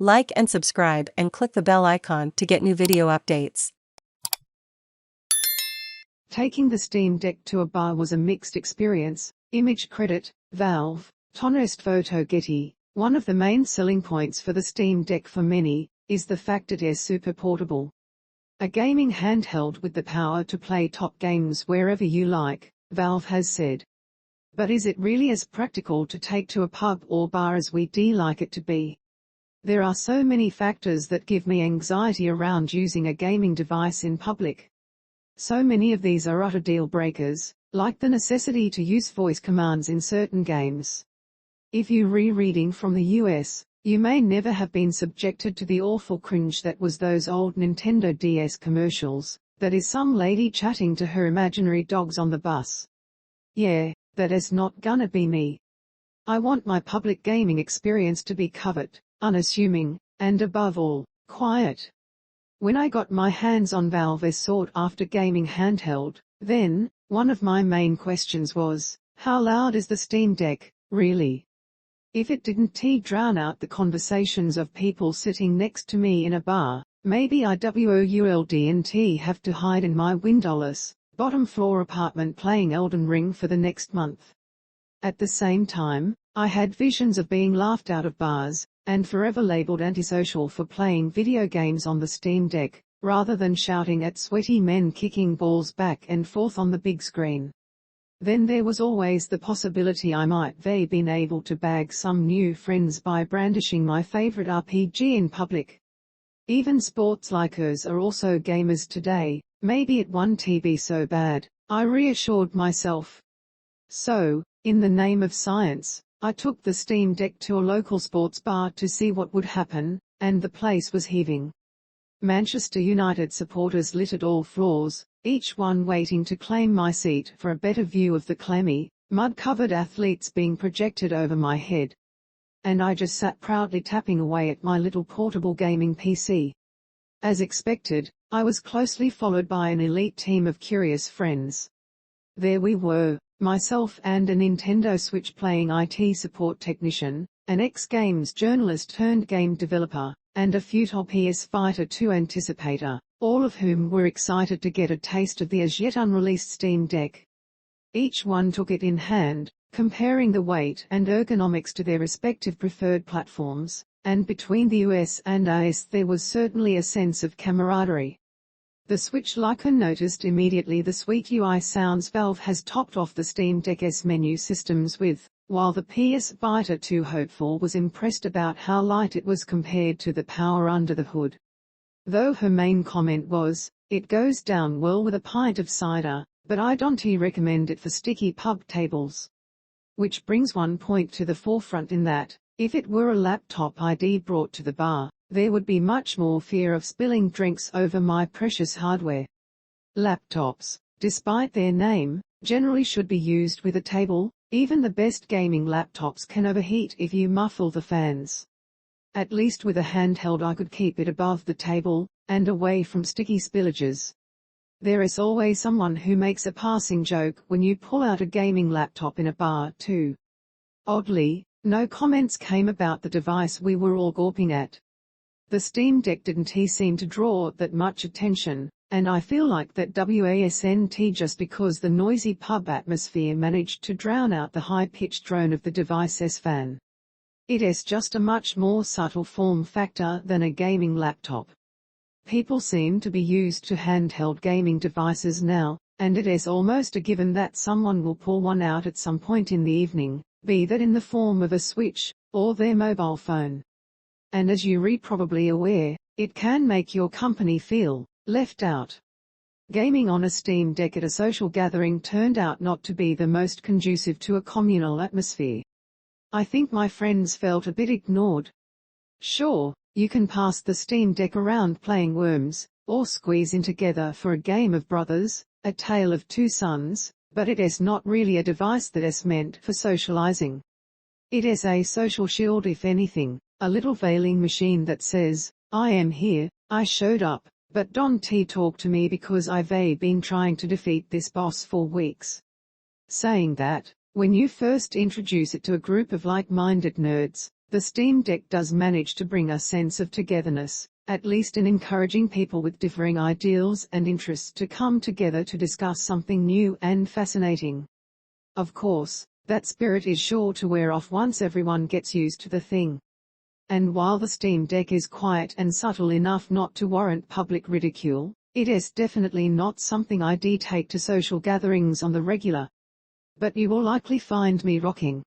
Like and subscribe and click the bell icon to get new video updates. Taking the Steam Deck to a bar was a mixed experience. Image credit, Valve, Tonywestphoto Getty. One of the main selling points for the Steam Deck for many is the fact it is super portable. A gaming handheld with the power to play top games wherever you like, Valve has said. But is it really as practical to take to a pub or bar as we'd like it to be? There are so many factors that give me anxiety around using a gaming device in public. So many of these are utter deal breakers, like the necessity to use voice commands in certain games. If you're rereading from the US, you may never have been subjected to the awful cringe that was those old Nintendo DS commercials, that is some lady chatting to her imaginary dogs on the bus. Yeah, that is not gonna be me. I want my public gaming experience to be covert, unassuming, and above all, quiet. When I got my hands on Valve's sought-after gaming handheld, then, one of my main questions was, how loud is the Steam Deck, really? If it didn't drown out the conversations of people sitting next to me in a bar, maybe I wouldn't have to hide in my windowless, bottom-floor apartment playing Elden Ring for the next month. At the same time, I had visions of being laughed out of bars, and forever labeled antisocial for playing video games on the Steam Deck, rather than shouting at sweaty men kicking balls back and forth on the big screen. Then there was always the possibility I might have been able to bag some new friends by brandishing my favorite RPG in public. Even sports likers are also gamers today, maybe it won't be so bad, I reassured myself. So, in the name of science, I took the Steam Deck to a local sports bar to see what would happen, and the place was heaving. Manchester United supporters littered all floors, each one waiting to claim my seat for a better view of the clammy, mud-covered athletes being projected over my head. And I just sat proudly tapping away at my little portable gaming PC. As expected, I was closely followed by an elite team of curious friends. There we were, myself and a Nintendo Switch playing IT support technician, an ex-games journalist turned game developer, and a futile PS Vita 2 anticipator, all of whom were excited to get a taste of the as-yet unreleased Steam Deck. Each one took it in hand, comparing the weight and ergonomics to their respective preferred platforms, and between the US and AS there was certainly a sense of camaraderie. The Switch liker noticed immediately the sweet UI sounds Valve has topped off the Steam Deck's menu systems with, while the PS Vita 2 hopeful was impressed about how light it was compared to the power under the hood. Though her main comment was, it goes down well with a pint of cider, but I don't recommend it for sticky pub tables. Which brings one point to the forefront in that, if it were a laptop I'd brought to the bar, there would be much more fear of spilling drinks over my precious hardware. Laptops, despite their name, generally should be used with a table. Even the best gaming laptops can overheat if you muffle the fans. At least with a handheld I could keep it above the table, and away from sticky spillages. There is always someone who makes a passing joke when you pull out a gaming laptop in a bar too. Oddly, no comments came about the device we were all gawping at. The Steam Deck didn't seem to draw that much attention, and I feel like that wasn't just because the noisy pub atmosphere managed to drown out the high-pitched drone of the device's fan. It is just a much more subtle form factor than a gaming laptop. People seem to be used to handheld gaming devices now, and it is almost a given that someone will pull one out at some point in the evening, be that in the form of a Switch, or their mobile phone. And as you're probably aware, it can make your company feel left out. Gaming on a Steam Deck at a social gathering turned out not to be the most conducive to a communal atmosphere. I think my friends felt a bit ignored. Sure, you can pass the Steam Deck around playing Worms, or squeeze in together for a game of Brothers, A Tale of Two Sons, but it is not really a device that is meant for socializing. It is a social shield if anything, a little veiling machine that says, I am here, I showed up, but don't talk to me because I've been trying to defeat this boss for weeks. Saying that, when you first introduce it to a group of like-minded nerds, The Steam Deck does manage to bring a sense of togetherness, at least in encouraging people with differing ideals and interests to come together to discuss something new and fascinating. Of course, that spirit is sure to wear off once everyone gets used to the thing. And while the Steam Deck is quiet and subtle enough not to warrant public ridicule, it is definitely not something I'd take to social gatherings on the regular. But you will likely find me rocking